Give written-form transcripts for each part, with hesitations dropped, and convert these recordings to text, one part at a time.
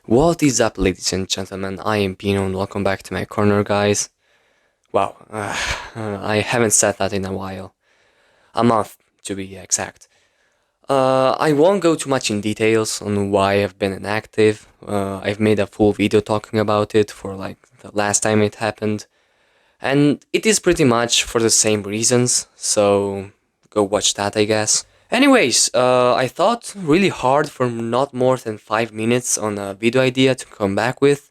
What is up, ladies and gentlemen? I am Pino and welcome back to my corner, guys. Wow, I haven't said that in a while. A month, to be exact. I won't go too much in details on why I've been inactive. I've made a full video talking about it for like the last time it happened. And it is pretty much for the same reasons, so go watch that, I guess. Anyways, I thought really hard for not more than 5 minutes on a video idea to come back with,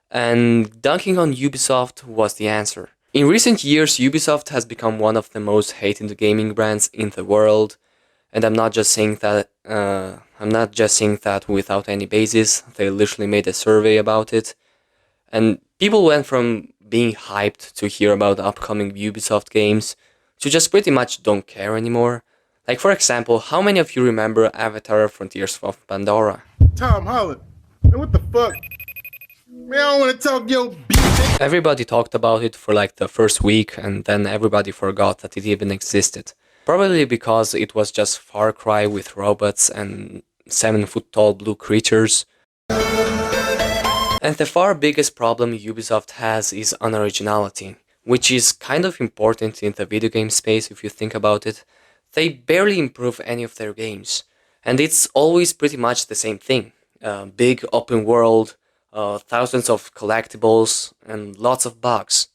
and dunking on Ubisoft was the answer. In recent years, Ubisoft has become one of the most hated gaming brands in the world, and I'm not just saying that. Without any basis. They literally made a survey about it, and people went from being hyped to hear about upcoming Ubisoft games to just pretty much don't care anymore. Like, for example, how many of you remember Avatar Frontiers of Pandora? Tom Holland. Man, what the fuck? Man, I don't want to talk your bitch. Everybody talked about it for like the first week, and then everybody forgot that it even existed. Probably because it was just Far Cry with robots and 7-foot tall blue creatures. And the far biggest problem Ubisoft has is unoriginality, which is kind of important in the video game space if you think about it. They barely improve any of their games, and it's always pretty much the same thing. Big open world, thousands of collectibles, and lots of bugs.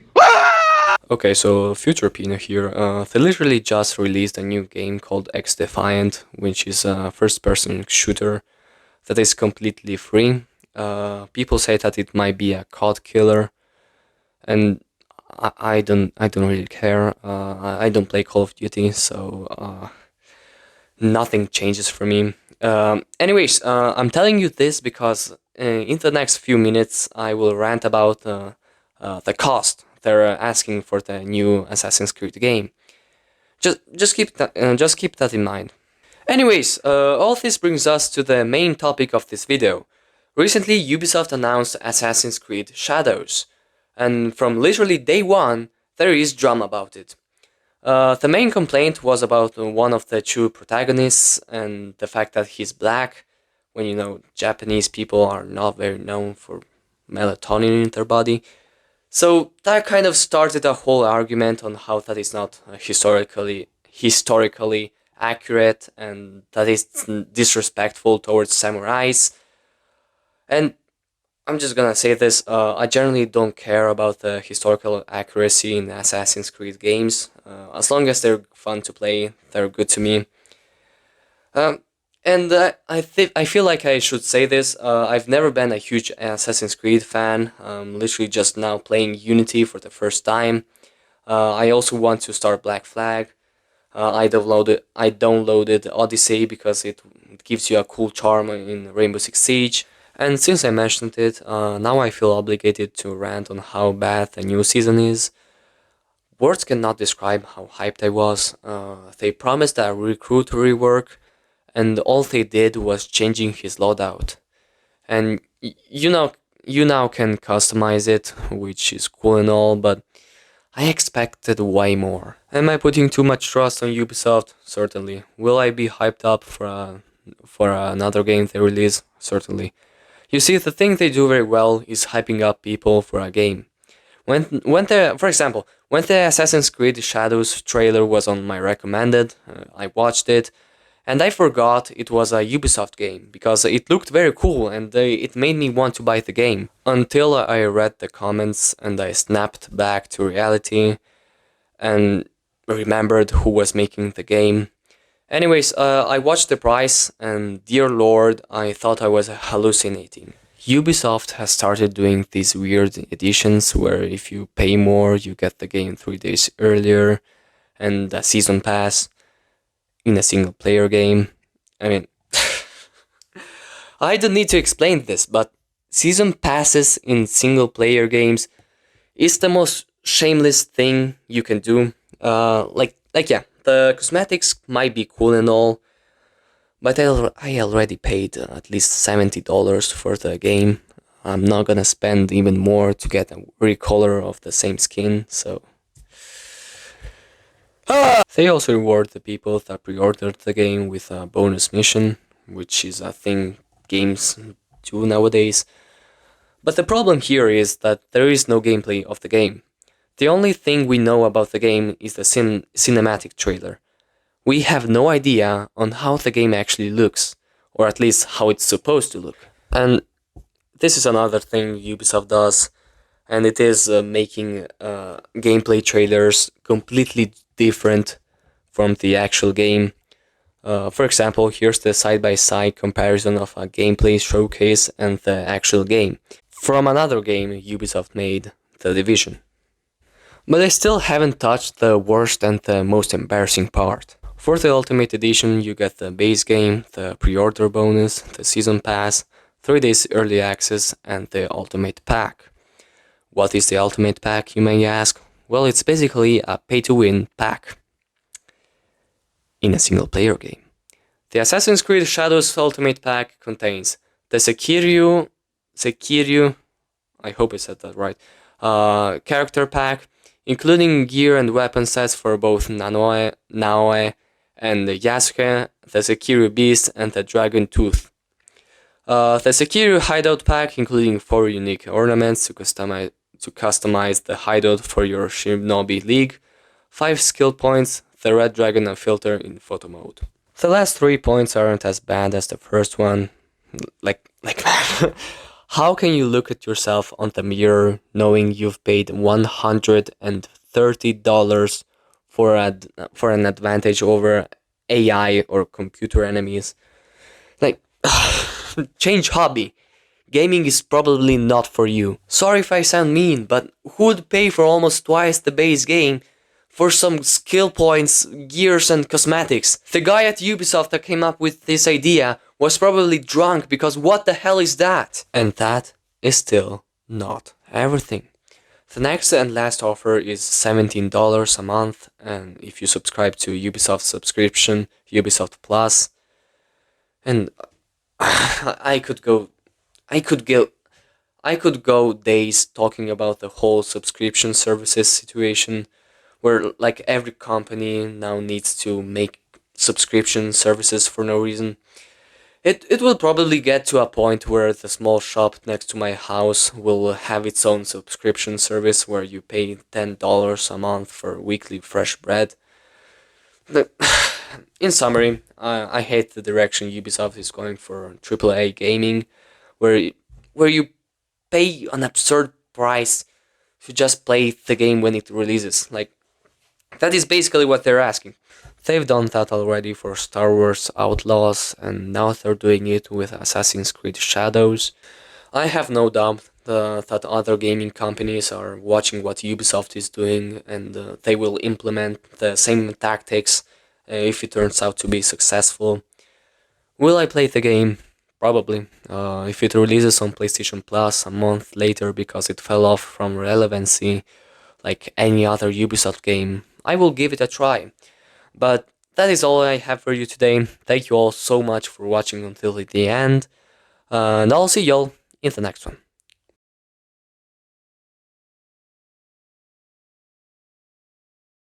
Okay, so future Pino here. They literally just released a new game called X Defiant, which is a first-person shooter that is completely free. People say that it might be a COD killer, and I don't really care. I don't play Call of Duty, so nothing changes for me. Anyways, I'm telling you this because in the next few minutes I will rant about the cost they're asking for the new Assassin's Creed game. Just keep that in mind. Anyways, all this brings us to the main topic of this video. Recently, Ubisoft announced Assassin's Creed Shadows, and from literally day one, there is drama about it. The main complaint was about one of the two protagonists and the fact that he's black, when you know Japanese people are not very known for melatonin in their body. So that kind of started a whole argument on how that is not historically accurate and that is disrespectful towards samurais. And I'm just gonna say this, I generally don't care about the historical accuracy in Assassin's Creed games. As long as they're fun to play, they're good to me. I feel like I should say this, I've never been a huge Assassin's Creed fan. I'm literally just now playing Unity for the first time. I also want to start Black Flag. I downloaded Odyssey because it gives you a cool charm in Rainbow Six Siege. And since I mentioned it, now I feel obligated to rant on how bad the new season is. Words cannot describe how hyped I was. They promised a recruit rework, and all they did was changing his loadout. And you now can customize it, which is cool and all, but I expected way more. Am I putting too much trust on Ubisoft? Certainly. Will I be hyped up for another game they release? Certainly. You see, the thing they do very well is hyping up people for a game. For example, when the Assassin's Creed Shadows trailer was on my recommended, I watched it, and I forgot it was a Ubisoft game, because it looked very cool and it made me want to buy the game. Until I read the comments and I snapped back to reality and remembered who was making the game. Anyways, I watched the price and dear lord, I thought I was hallucinating. Ubisoft has started doing these weird editions where if you pay more, you get the game 3 days earlier and a season pass in a single player game. I mean, I don't need to explain this, but season passes in single player games is the most shameless thing you can do. Yeah, the cosmetics might be cool and all, but I already paid at least $70 for the game. I'm not gonna spend even more to get a recolor of the same skin, so... They also reward the people that pre-ordered the game with a bonus mission, which is a thing games do nowadays. But the problem here is that there is no gameplay of the game. The only thing we know about the game is the cinematic trailer. We have no idea on how the game actually looks, or at least how it's supposed to look. And this is another thing Ubisoft does, and it is making gameplay trailers completely different from the actual game. For example, here's the side-by-side comparison of a gameplay showcase and the actual game from another game Ubisoft made, The Division. But I still haven't touched the worst and the most embarrassing part. For the Ultimate Edition, you get the base game, the pre-order bonus, the season pass, 3 days early access, and the Ultimate Pack. What is the Ultimate Pack, you may ask? Well, it's basically a pay-to-win pack in a single-player game. The Assassin's Creed Shadows Ultimate Pack contains the Sekiryu, I hope I said that right, character pack, including gear and weapon sets for both Naoe and Yasuke, the Sekiryu Beast, and the Dragon Tooth. The Sekiryu Hideout Pack, including 4 unique ornaments to customize the hideout for your Shinobi League, 5 skill points, the Red Dragon and Filter in photo mode. The last 3 points aren't as bad as the first one. Like how can you look at yourself on the mirror knowing you've paid $130 for an advantage over AI or computer enemies? Like, change hobby. Gaming is probably not for you. Sorry if I sound mean, but who would pay for almost twice the base game for some skill points, gears, and cosmetics? The guy at Ubisoft that came up with this idea was probably drunk, because what the hell is that? And that is still not everything. The next and last offer is $17 a month, and if you subscribe to Ubisoft subscription, Ubisoft Plus, and I could go days talking about the whole subscription services situation, where like every company now needs to make subscription services for no reason. It will probably get to a point where the small shop next to my house will have its own subscription service where you pay $10 a month for weekly fresh bread. In summary, I hate the direction Ubisoft is going for AAA gaming, where you pay an absurd price to just play the game when it releases. Like, that is basically what they're asking. They've done that already for Star Wars Outlaws, and now they're doing it with Assassin's Creed Shadows. I have no doubt that other gaming companies are watching what Ubisoft is doing, and they will implement the same tactics if it turns out to be successful. Will I play the game? Probably. If it releases on PlayStation Plus a month later because it fell off from relevancy, like any other Ubisoft game, I will give it a try. But that is all I have for you today. Thank you all so much for watching until the end, and I'll see y'all in the next one.